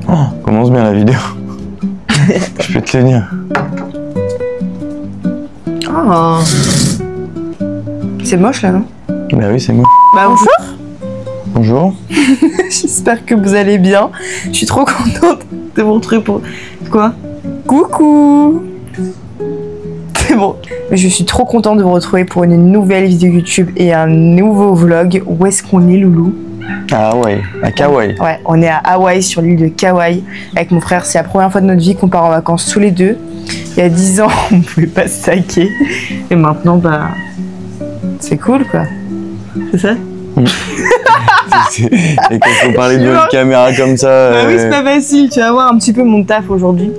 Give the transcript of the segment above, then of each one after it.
Oh, commence bien la vidéo. Je peux te le dire. Oh. C'est moche là, non? Bah oui, c'est moi. Bah bonjour. Bonjour. J'espère que vous allez bien. Je suis trop contente de vous retrouver pour... Quoi? Coucou. C'est bon. Je suis trop contente de vous retrouver pour une nouvelle vidéo YouTube et un nouveau vlog. Où est-ce qu'on est, Loulou? À Hawaï, à Kauai. Ouais, on est à Hawaï, sur l'île de Kauai, avec mon frère. C'est la première fois de notre vie qu'on part en vacances tous les deux. Il y a 10 ans, on ne pouvait pas se saquer. Et maintenant, bah... c'est cool, quoi. C'est ça? Et quand faut parler de votre caméra comme ça... Bah oui, c'est pas facile. Tu vas voir un petit peu mon taf aujourd'hui.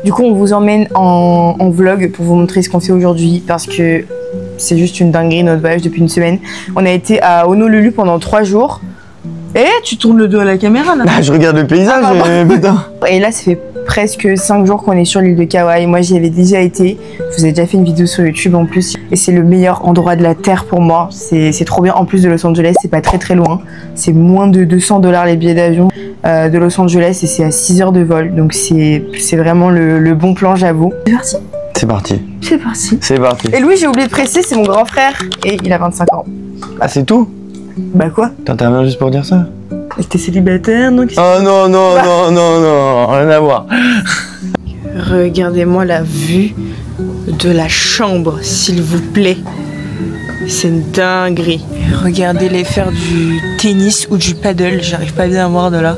Du coup, on vous emmène en vlog pour vous montrer ce qu'on fait aujourd'hui, parce que c'est juste une dinguerie notre voyage depuis une semaine. On a été à Honolulu pendant 3 jours. Eh, tu tournes le dos à la caméra là? Ah, je regarde le paysage, putain. Et là, ça fait presque 5 jours qu'on est sur l'île de Kauai. Moi, j'y avais déjà été. Je vous ai déjà fait une vidéo sur YouTube en plus. Et c'est le meilleur endroit de la Terre pour moi. C'est trop bien. En plus de Los Angeles, c'est pas très loin. C'est moins de 200 $ les billets d'avion de Los Angeles et c'est à 6 heures de vol. Donc c'est vraiment le bon plan, j'avoue. C'est parti? C'est parti. C'est parti. C'est parti. Et Louis, j'ai oublié de préciser, c'est mon grand frère. Et il a 25 ans. Ah, c'est tout? Bah quoi? T'interviens juste pour dire ça? Et t'es célibataire, donc... Oh non, non, non, non, non, rien à voir. Regardez-moi la vue de la chambre, s'il vous plaît. C'est une dinguerie. Regardez-les faire du tennis ou du paddle. J'arrive pas bien à voir de là.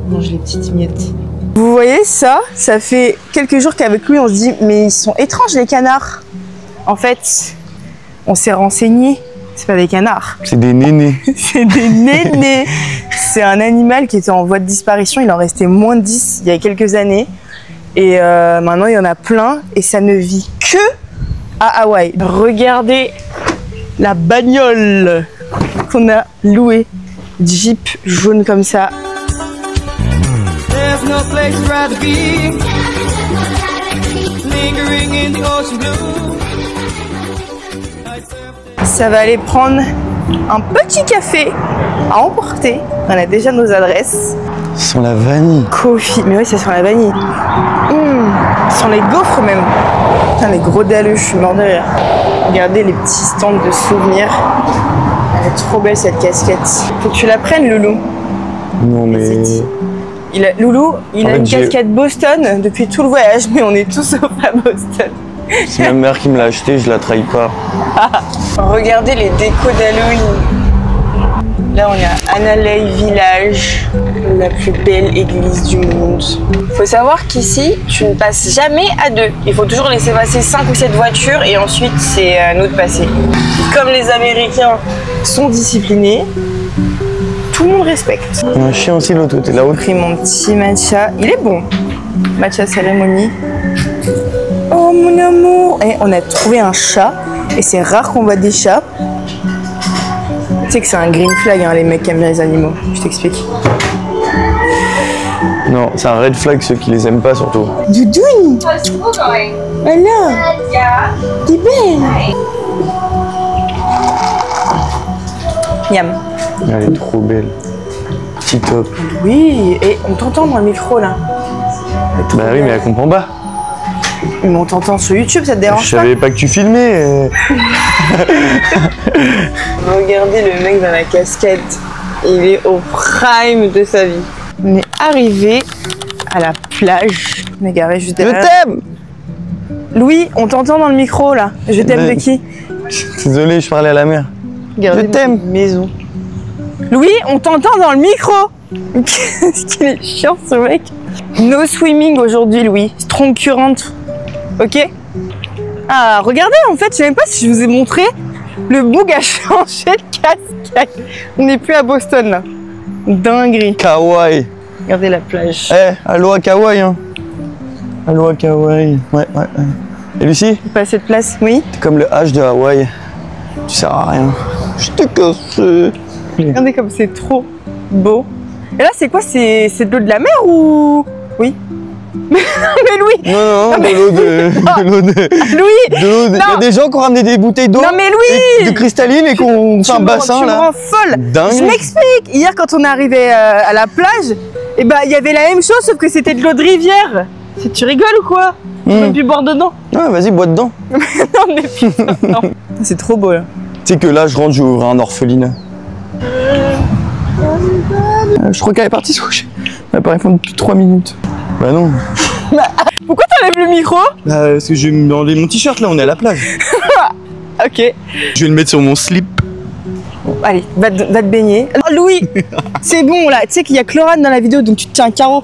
Je mange les petites miettes. Vous voyez ça? Ça fait quelques jours qu'avec lui, on se dit, mais ils sont étranges les canards. En fait, on s'est renseigné. C'est pas des canards. C'est des nénés. C'est des nénés. C'est un animal qui était en voie de disparition. Il en restait moins de 10 il y a quelques années. Et maintenant, il y en a plein. Et ça ne vit que à Hawaï. Regardez la bagnole qu'on a louée. Jeep jaune comme ça. Ça va aller prendre un petit café à emporter. On a déjà nos adresses. Ça sent la vanille. Coffee. Mais oui, ça sent la vanille. Ça sent les gaufres même. Putain, les gros dalleux, je suis mort de rire. Regardez les petits stands de souvenirs. Elle est trop belle cette casquette. Faut que tu la prennes, Loulou. Non mais... Loulou, il a une casquette Boston depuis tout le voyage, mais on est tous sauf à Boston. C'est ma mère qui me l'a acheté, je la trahis pas. Regardez les décos d'Halloween. Là, on est à Hanalei Village, la plus belle église du monde. Faut savoir qu'ici, tu ne passes jamais à 2. Il faut toujours laisser passer 5 ou 7 voitures et ensuite, c'est à nous de passer. Comme les Américains sont disciplinés, tout le monde respecte. Il y a un chien aussi l'autre côté, là-haut. J'ai pris mon petit matcha. Il est bon. Matcha cérémonie. Oh mon amour! Et on a trouvé un chat. Et c'est rare qu'on voit des chats. Tu sais que c'est un green flag, hein, les mecs qui aiment bien les animaux. Je t'explique. Non, c'est un red flag ceux qui les aiment pas surtout. Doudoune! Alors! T'es belle! Miam. Elle est trop belle. Petit top. Oui, et on t'entend dans le micro là. Bah oui, mais elle comprend pas. Mais on t'entend sur YouTube, ça te dérange Je pas? savais pas que tu filmais. Regardez le mec dans la casquette. Il est au prime de sa vie. On est arrivé à la plage. On est garé juste derrière. Je t'aime! Louis, on t'entend dans le micro là. Je t'aime de qui? Désolé, je parlais à la mer. Regardez Je t'aime! Maison. Louis, on t'entend dans le micro! Qu'est-ce qu'il est chiant ce mec! No swimming aujourd'hui, Louis. Strong current. Ok? Ah, regardez, en fait, je sais même pas si je vous ai montré. Le boug a changé de casquette. On n'est plus à Boston là. Dinguerie. Kauai. Regardez la plage. Eh, allô à Kauai, hein. Allô à Kauai. Ouais. Et Lucie? Pas cette place, oui. T'es comme le H de Hawaï. Tu sers à rien. Je te casse. Regardez comme c'est trop beau. Et là, c'est quoi? C'est de l'eau de la mer ou... Oui. Mais Louis! Non, de l'eau de... Louis! Il y a des gens qui ont ramené des bouteilles d'eau. Non mais Louis! De cristalline et qu'on fait un bassin là. Tu me rends folle! Dingue. Je m'explique! Hier quand on est arrivé à la plage, et bah il y avait la même chose sauf que c'était de l'eau de rivière. Tu rigoles ou quoi? Tu peux plus boire dedans? Ouais, vas-y, bois dedans. Non mais putain, non. C'est trop beau là. Tu sais que là, je rentre, je vais ouvrir un orphelinat. Je crois qu'elle est partie se coucher. Elle n'a pas répondu depuis 3 minutes. Bah non. Pourquoi t'enlèves le micro? Bah, parce que je vais me enlever mon t-shirt là, on est à la plage. Ok. Je vais le mettre sur mon slip. Bon, allez, va te baigner. Alors, Louis, c'est bon là, tu sais qu'il y a Chlorane dans la vidéo donc tu te tiens un carreau.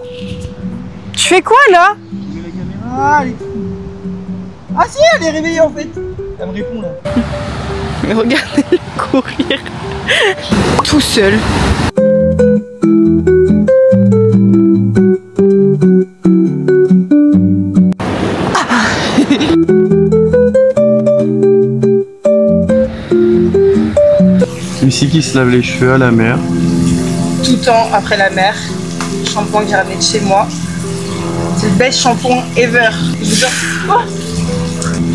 Tu fais quoi là? Ah si, elle est réveillée en fait. Elle me répond là. Mais regardez-le courir. Tout seul. Ici qui se lave les cheveux à la mer. Tout le temps après la mer. Shampoing que j'ai ramené de chez moi. C'est le best shampoing ever. Je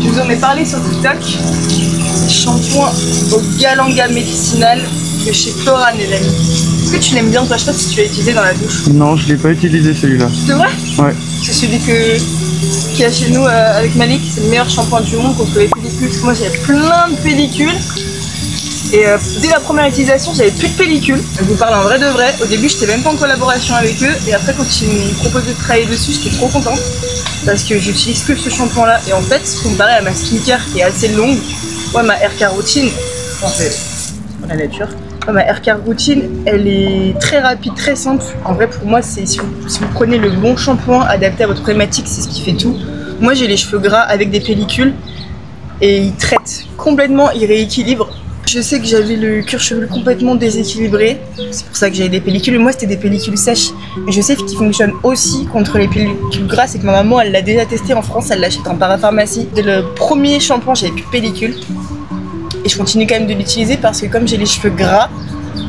vous en ai parlé sur TikTok. Shampoing au galanga médicinal de chez Chlorane, les amis. Est-ce que tu l'aimes bien toi? Je sais pas si tu l'as utilisé dans la douche. Non, je l'ai pas utilisé celui-là. C'est vrai? Ouais. C'est celui qu'il y a chez nous avec Malik. C'est le meilleur shampoing du monde contre les pellicules. Parce que moi j'avais plein de pellicules. Et dès la première utilisation, j'avais plus de pellicule. Je vous parle en vrai de vrai. Au début, j'étais même pas en collaboration avec eux. Et après, quand ils m'ont proposé de travailler dessus, j'étais trop contente. Parce que j'utilise que ce shampoing-là. Et en fait, comparé à ma skincare qui est assez longue, moi, ma haircare routine, en fait, pour la nature, moi, ma haircare routine, elle est très rapide, très simple. En vrai, pour moi, c'est si vous prenez le bon shampoing adapté à votre problématique, c'est ce qui fait tout. Moi, j'ai les cheveux gras avec des pellicules. Et ils traitent complètement, ils rééquilibrent. Je sais que j'avais le cuir chevelu complètement déséquilibré, c'est pour ça que j'avais des pellicules. Moi c'était des pellicules sèches, mais je sais qu'ils fonctionnent aussi contre les pellicules grasses et que ma maman elle l'a déjà testé en France, elle l'achète en parapharmacie. Dès le premier shampoing j'avais plus de pellicule et je continue quand même de l'utiliser parce que comme j'ai les cheveux gras,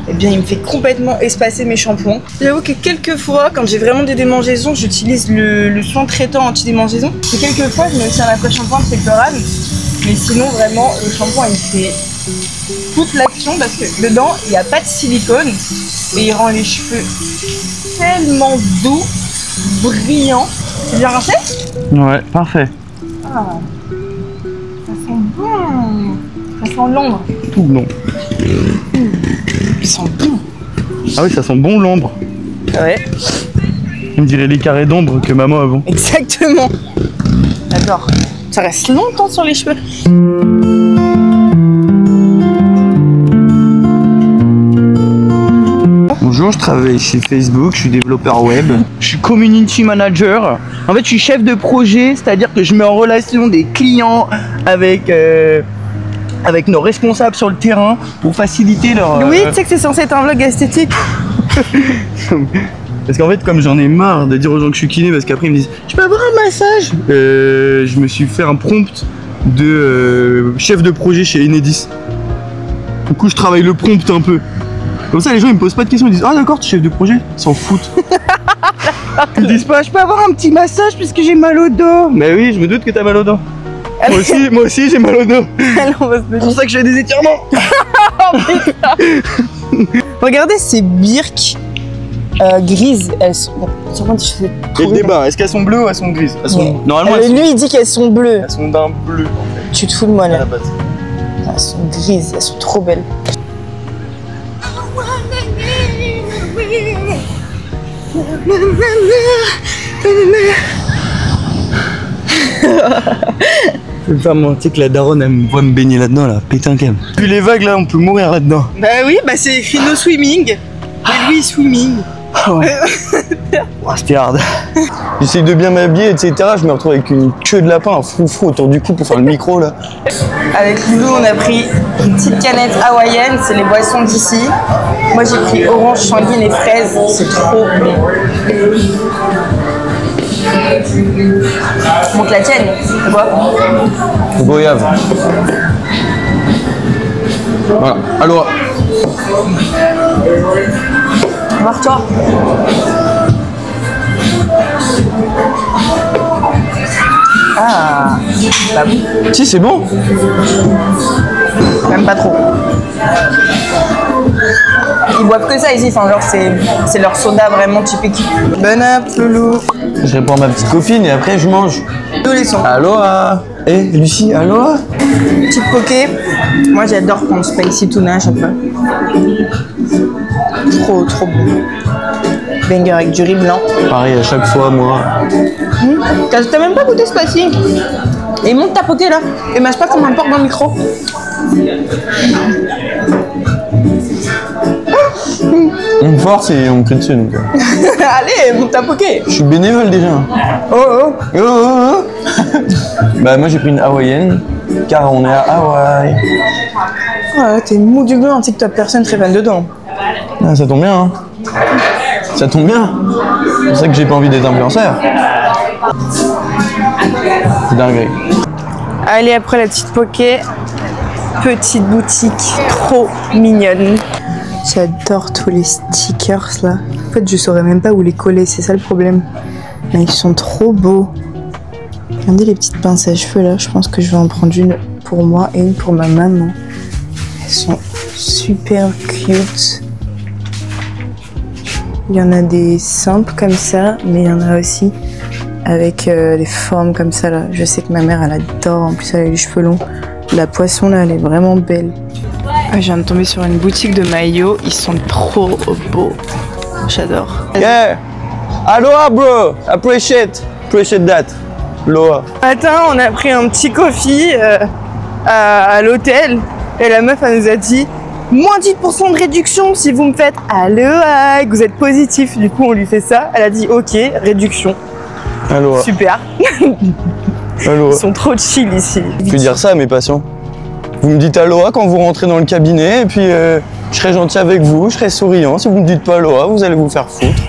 eh bien il me fait complètement espacer mes shampoings. J'avoue que quelques fois quand j'ai vraiment des démangeaisons, j'utilise le soin traitant anti-démangeaison. Et quelques fois je mets aussi un après-shampoing de Chlorane, mais sinon vraiment le shampoing il fait toute l'action parce que dedans il n'y a pas de silicone et il rend les cheveux tellement doux, brillants. C'est bien rincé? Ouais, parfait. Ah, ça sent bon. Ça sent l'ombre. Tout blond. Ça sent bon. Ah oui, ça sent bon l'ombre. Ouais. On dirait les carrés d'ombre que maman avant. Exactement. J'adore. Ça reste longtemps sur les cheveux. Bonjour, je travaille chez Facebook, je suis développeur web. Je suis community manager. En fait, je suis chef de projet, c'est-à-dire que je mets en relation des clients avec nos responsables sur le terrain pour faciliter leur... Oui, tu sais que c'est censé être un vlog esthétique. Parce qu'en fait, comme j'en ai marre de dire aux gens que je suis kiné, parce qu'après ils me disent « Je peux avoir un massage ?» Je me suis fait un prompt de chef de projet chez Enedis. Du coup, je travaille le prompt un peu. Comme ça, les gens ils me posent pas de questions, ils disent « Ah d'accord, tu es chef de projet ?» Ils s'en foutent. Ils disent pas « Je peux avoir un petit massage puisque j'ai mal au dos ?» Mais oui, je me doute que t'as mal au dos. Moi aussi j'ai mal au dos. C'est pour ça que je fais des étirements. Oh, putain. Regardez ces birks grises. Elles sont... Bon, sûrement, je sais Il y a le débat, est-ce qu'elles sont bleues ou elles sont grises? Elles sont... Ouais. Normalement, elles sont... Lui il dit qu'elles sont bleues. Elles sont d'un bleu en fait. Tu te fous de moi À là. la base. Elles sont grises, elles sont trop belles. Femme, tu sais que la daronne elle me voit me baigner là-dedans là, péter un câble. Puis les vagues là, on peut mourir là-dedans. Bah oui, bah c'est écrit no swimming. Et lui swimming. Ah ouais. Oh, c'était hard. J'essaye de bien m'habiller, etc. Je me retrouve avec une queue de lapin, un froufrou autour du cou pour faire le micro là. Avec Lulu, on a pris une petite canette hawaïenne, c'est les boissons d'ici. Moi j'ai pris orange, sanguine et fraise, c'est trop bon. Montre la tienne, c'est quoi? Goyave. Voilà, alors. Voir toi. Bah oui. Si, c'est bon. Même pas trop. Ils boivent que ça ici, enfin genre c'est leur soda vraiment typique. Bon app, loulou. Je réponds à ma petite copine et après je mange. Adolescent. Aloha. Eh, Lucie, aloha. Petite poké. Moi j'adore prendre spicy tuna à chaque fois. Trop bon. Banger avec du riz blanc. Pareil à chaque fois, moi. T'as même pas goûté spicy. Et monte ta poké là. Et mâche pas comme un porc dans le micro. On me force et on me crie dessus donc. Allez, monte ta poké. Je suis bénévole déjà. Oh. Bah moi j'ai pris une hawaïenne car on est à Hawaï. Ouais, t'es mou du gland, tu sais que toi personne très fan dedans. Ah, ça tombe bien hein. Ça tombe bien. C'est pour ça que j'ai pas envie d'être influenceur. C'est dingue. Allez, après la petite poké, petite boutique trop mignonne. J'adore tous les stickers là. En fait, je saurais même pas où les coller, c'est ça le problème. Mais ils sont trop beaux. Regardez les petites pinces à cheveux là, je pense que je vais en prendre une pour moi et une pour ma maman. Elles sont super cute. Il y en a des simples comme ça, mais il y en a aussi avec des formes comme ça là. Je sais que ma mère elle adore, en plus elle a les cheveux longs. La poisson là elle est vraiment belle. Je viens de tomber sur une boutique de maillots, ils sont trop beaux. J'adore. Yeah. Aloha bro. Appreciate that. Aloha. Matin, on a pris un petit coffee à l'hôtel et la meuf elle nous a dit moins 10% de réduction si vous me faites aloha, que vous êtes positif. Du coup on lui fait ça, elle a dit ok, réduction. Aloha. Super. Aloha. Ils sont trop chill ici. Je peux dire ça à mes patients. Vous me dites aloha quand vous rentrez dans le cabinet et puis je serai gentil avec vous, je serai souriant. Si vous me dites pas aloha, vous allez vous faire foutre.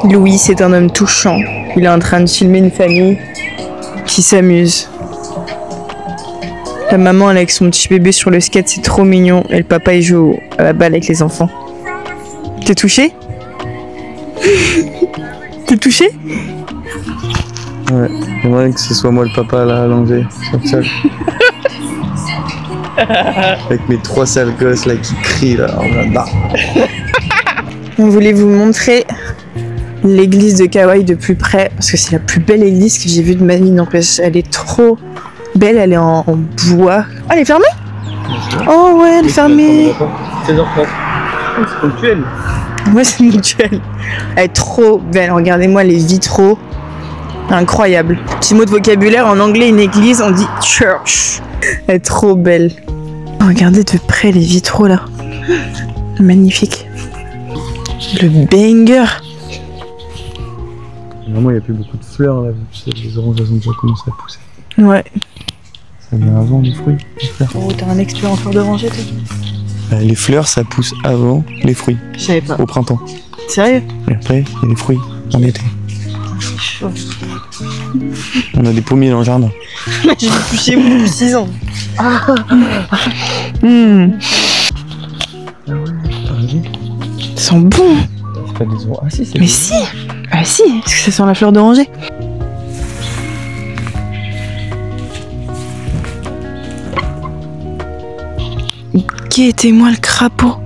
Louis, c'est un homme touchant. Il est en train de filmer une famille qui s'amuse. La maman elle est avec son petit bébé sur le skate, c'est trop mignon. Et le papa il joue à la balle avec les enfants. T'es touché? T'es touché? Ouais, j'aimerais que ce soit moi le papa là allongé, seul. Avec mes 3 sales gosses là qui crient là, On voulait vous montrer l'église de Kauai de plus près parce que c'est la plus belle église que j'ai vue de ma vie. Donc elle est trop belle, elle est en bois. Ah, elle est fermée? Oh ouais, elle est fermée. 16h30. C'est ponctuel. Ouais, c'est ponctuel. Elle est trop belle. Regardez-moi les vitraux. Incroyable. Petit mot de vocabulaire en anglais, une église, on dit church. Elle est trop belle. Regardez de près les vitraux là. Magnifique. Le banger. Vraiment, il n'y a plus beaucoup de fleurs là. Les oranges, elles ont déjà commencé à pousser. Ouais. Ça vient avant les fruits, les fleurs. Oh, t'as un expert en fleurs d'oranger toi? Les fleurs, ça pousse avant les fruits. Je savais pas. Au printemps. Sérieux? Et après, il y a les fruits en été. Chaud. On a des pommiers dans le jardin. J'ai vécu chez vous depuis 6 ans. Ça sent bon. C'est pas des oranges. Ah si, c'est Mais si. Ah si, est-ce que ça sent la fleur d'oranger? Guettez-moi le crapaud.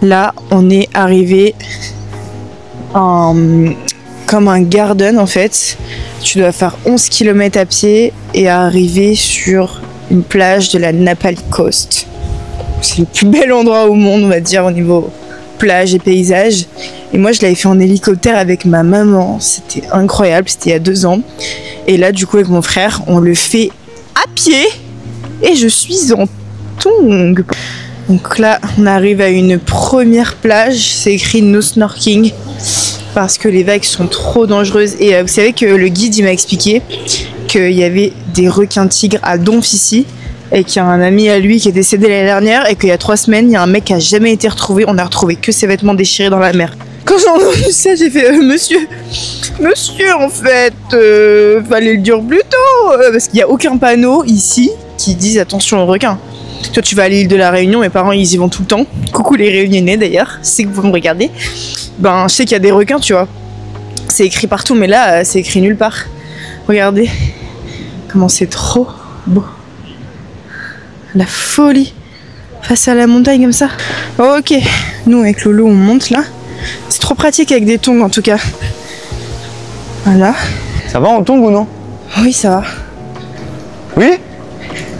Là, on est arrivé en comme un garden en fait. Tu dois faire 11 km à pied et arriver sur une plage de la Napali Coast. C'est le plus bel endroit au monde, on va dire, au niveau plage et paysage. Et moi, je l'avais fait en hélicoptère avec ma maman. C'était incroyable, c'était il y a 2 ans. Et là, du coup, avec mon frère, on le fait à pied. Et je suis en tongs. Donc là, on arrive à une première plage. C'est écrit no snorkeling parce que les vagues sont trop dangereuses. Et vous savez que le guide, il m'a expliqué qu'il y avait des requins tigres à Donf ici, et qu'il y a un ami à lui qui est décédé l'année dernière, et qu'il y a 3 semaines, il y a un mec qui a jamais été retrouvé, on a retrouvé que ses vêtements déchirés dans la mer. Quand j'ai entendu ça, j'ai fait monsieur, en fait, fallait le dire plus tôt, parce qu'il n'y a aucun panneau ici qui dise attention aux requins. Toi, tu vas à l'île de la Réunion, mes parents ils y vont tout le temps. Coucou les Réunionnais d'ailleurs, c'est que vous me regardez. Ben, je sais qu'il y a des requins, tu vois. C'est écrit partout, mais là, c'est écrit nulle part. Regardez comment c'est trop beau. La folie face à la montagne comme ça. Ok, nous avec Lolo on monte là. C'est trop pratique avec des tongs en tout cas. Voilà. Ça va en tongs ou non? Oui, ça va. Oui?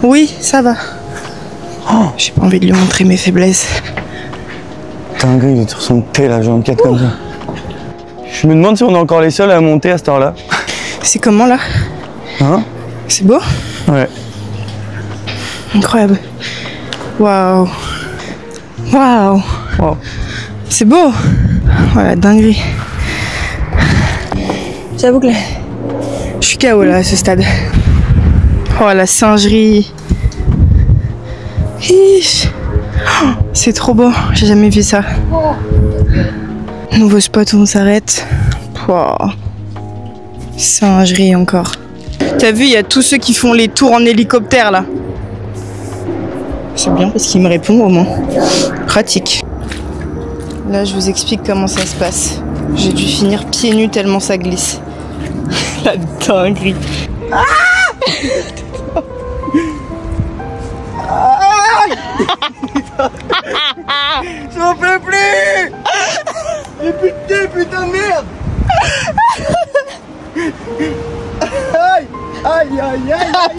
Oui, ça va. Oh, j'ai pas envie de lui montrer mes faiblesses. Dingue, il est sur son thé là, genre 4 comme ça. Je me demande si on est encore les seuls à monter à cette heure-là. C'est comment là? Hein? C'est beau? Ouais. Incroyable. Waouh. Waouh. Wow. C'est beau. Voilà, dinguerie. J'avoue que là, je suis KO là à ce stade. Oh la singerie. C'est trop beau, j'ai jamais vu ça. Nouveau spot où on s'arrête. Wow. Singerie encore. T'as vu, il y a tous ceux qui font les tours en hélicoptère là. C'est bien parce qu'il me répond au moins. Pratique. Là, je vous explique comment ça se passe. J'ai dû finir pieds nus tellement ça glisse. La dinguerie. Ah J'en peux plus. Et putain de merde. Aïe, aïe, aïe, aïe, aïe.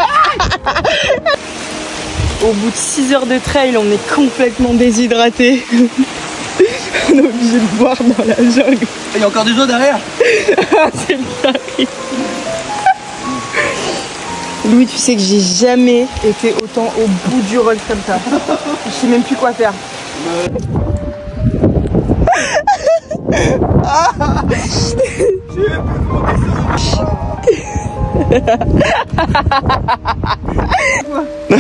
Au bout de 6 heures de trail, on est complètement déshydraté. On est obligé de boire dans la jungle. Il y a encore des gens derrière. C'est le tarif. Louis, tu sais que j'ai jamais été autant au bout du rôle comme ça. Je sais même plus quoi faire.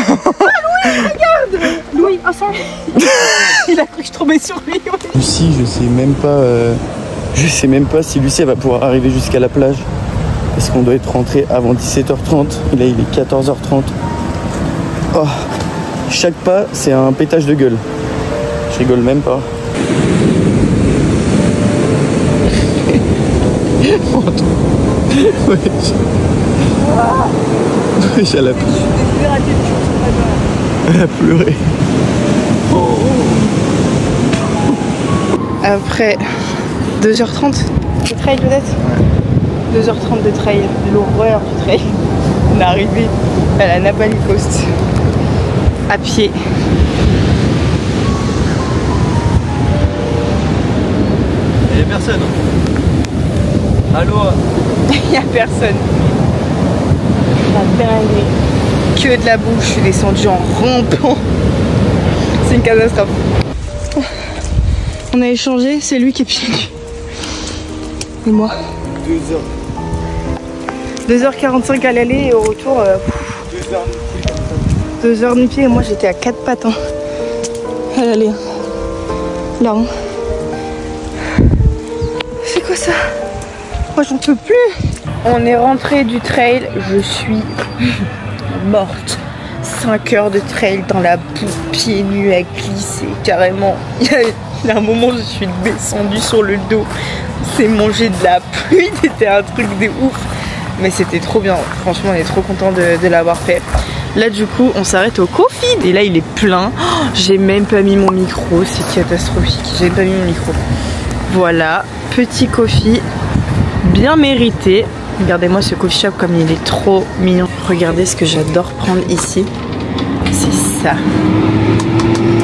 Louis, regarde. Louis, oh ça. Il a cru que je tombais sur lui. Lucie, je sais même pas si Lucie va pouvoir arriver jusqu'à la plage. Parce qu'on doit être rentré avant 17h30. Et là, il est 14h30. Oh, chaque pas, c'est un pétage de gueule. Je rigole même pas. Ouais, elle a pleuré. Elle a pleuré. Après 2h30 de trail peut-être, 2h30 de trail, l'horreur du trail. On est arrivé à la Napali Coast à pied. Il y a personne. Allô? Il n'y a personne. La dinguerie. Que de la boue, je suis descendue en rampant. C'est une catastrophe. On a échangé, c'est lui qui est pieds nus. Et moi 2h45 à l'aller et au retour 2 heures de pied et moi j'étais à 4 pattes hein. À l'aller. Là hein. C'est quoi ça? Moi j'en peux plus. On est rentré du trail, je suis morte. 5 heures de trail dans la boue, pieds nus à glisser carrément. Il y a un moment je suis descendue sur le dos. C'est manger de la pluie, c'était un truc de ouf. Mais c'était trop bien, franchement on est trop content de l'avoir fait. Là du coup on s'arrête au coffee et là il est plein. Oh, j'ai même pas mis mon micro, c'est catastrophique. J'ai même pas mis mon micro. Voilà, petit coffee bien mérité. Regardez-moi ce coffee shop comme il est trop mignon. Regardez ce que j'adore prendre ici. C'est ça.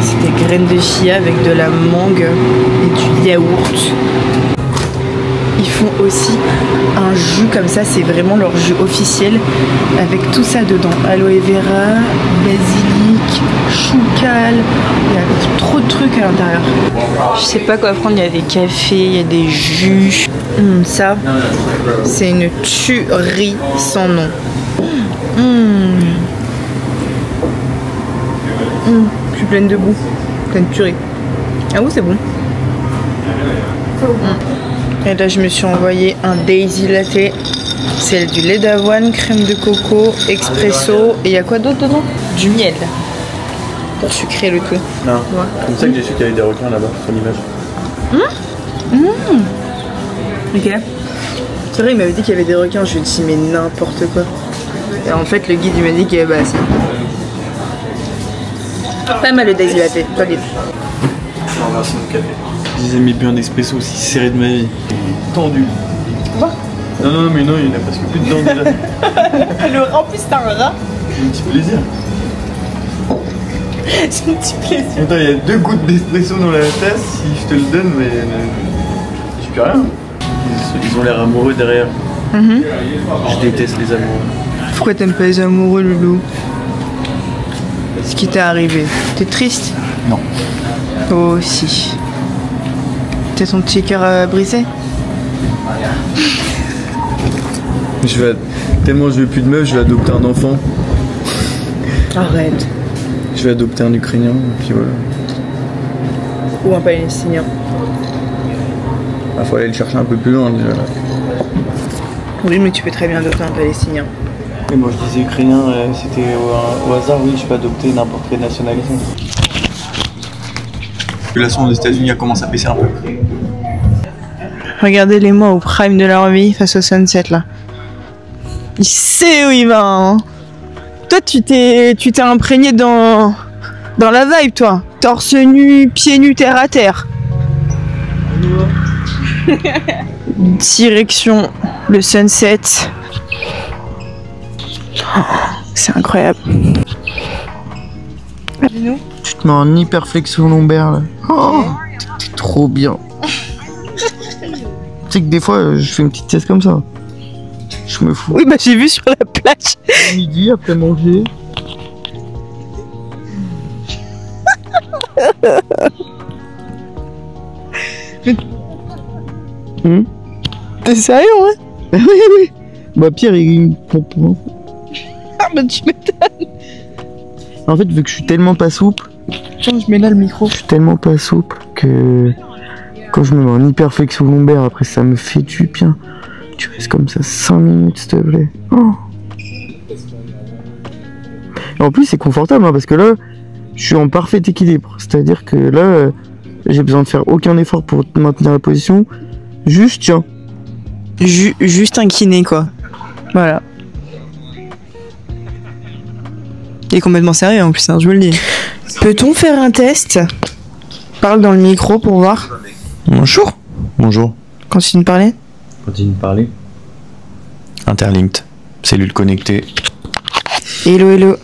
C'est des graines de chia avec de la mangue et du yaourt. Ils font aussi un jus comme ça, c'est vraiment leur jus officiel avec tout ça dedans. Aloe vera, basilic, choucal, il y a trop de trucs à l'intérieur. Je sais pas quoi prendre, il y a des cafés, il y a des jus. Ça, c'est une tuerie sans nom. Je suis pleine de goût, pleine de purée. Ah oui, c'est bon. Et là, je me suis envoyé un Daisy Latte. C'est du lait d'avoine, crème de coco, expresso. Et il y a quoi d'autre dedans? Du miel. Pour sucrer le tout. Non, Ouais. c'est comme ça que j'ai su qu'il y avait des requins là-bas sur l'image. Ok. C'est vrai, il m'avait dit qu'il y avait des requins. Je lui ai dit, mais n'importe quoi. Et en fait, le guide, il m'a dit que bah, c'est pas mal le Daisy Latte. Solide. On va verser mon café. J'ai jamais bu un espresso aussi serré de ma vie. Tendu. Quoi? Non, mais non, il n'y en a presque plus dedans déjà. En plus, c'est un rat. C'est un petit plaisir. C'est un petit plaisir. Attends, il y a 2 gouttes d'espresso dans la tasse, si je te le donne, mais je peux rien. Ils ont l'air amoureux derrière. Je déteste les amoureux. Pourquoi t'aimes pas les amoureux, Loulou? Ce qui t'est arrivé. T'es triste? Non. Oh, si. T'as ton petit cœur brisé? Tellement je veux plus de meufs, je vais adopter un enfant. Arrête. Je vais adopter un Ukrainien, et puis voilà. Ou un Palestinien. Il faut aller le chercher un peu plus loin déjà. Oui, mais tu peux très bien adopter un Palestinien. Et moi je disais Ukrainien, c'était au hasard, oui, je peux adopter n'importe quelle nationalité. La population des États-Unis a commencé à baisser un peu. Regardez-les moi au prime de leur vie face au sunset là. Il sait où il va, hein. Toi tu t'es imprégné dans la vibe, toi. Torse nu, pieds nus, terre à terre. Direction le sunset. Oh, c'est incroyable. Dis-nous. Tu te mets en hyperflexion lombaire là. Oh, t'es trop bien. Tu sais que des fois je fais une petite sieste comme ça. Je me fous. Oui, bah j'ai vu sur la plage. Midi après manger. T'es sérieux, hein? Oui. Bah Pierre il comprend. Ah bah tu m'étonnes. En fait vu que je suis tellement pas souple. Tiens, je mets là le micro. Je suis tellement pas souple que quand je me mets en hyperflexion lombaire après ça me fait du bien. Tu restes comme ça 5 minutes s'il te plaît. Oh. Et en plus c'est confortable hein, parce que là je suis en parfait équilibre. C'est-à-dire que là j'ai besoin de faire aucun effort pour maintenir la position. Juste tiens. Juste incliné quoi. Voilà. Il est complètement sérieux en plus, hein, je vous le dis. Peut-on faire un test? Parle dans le micro pour voir. Bonjour. Bonjour. Continue de parler. Continue de parler. Interlinked. Cellule connectée. Hello, hello.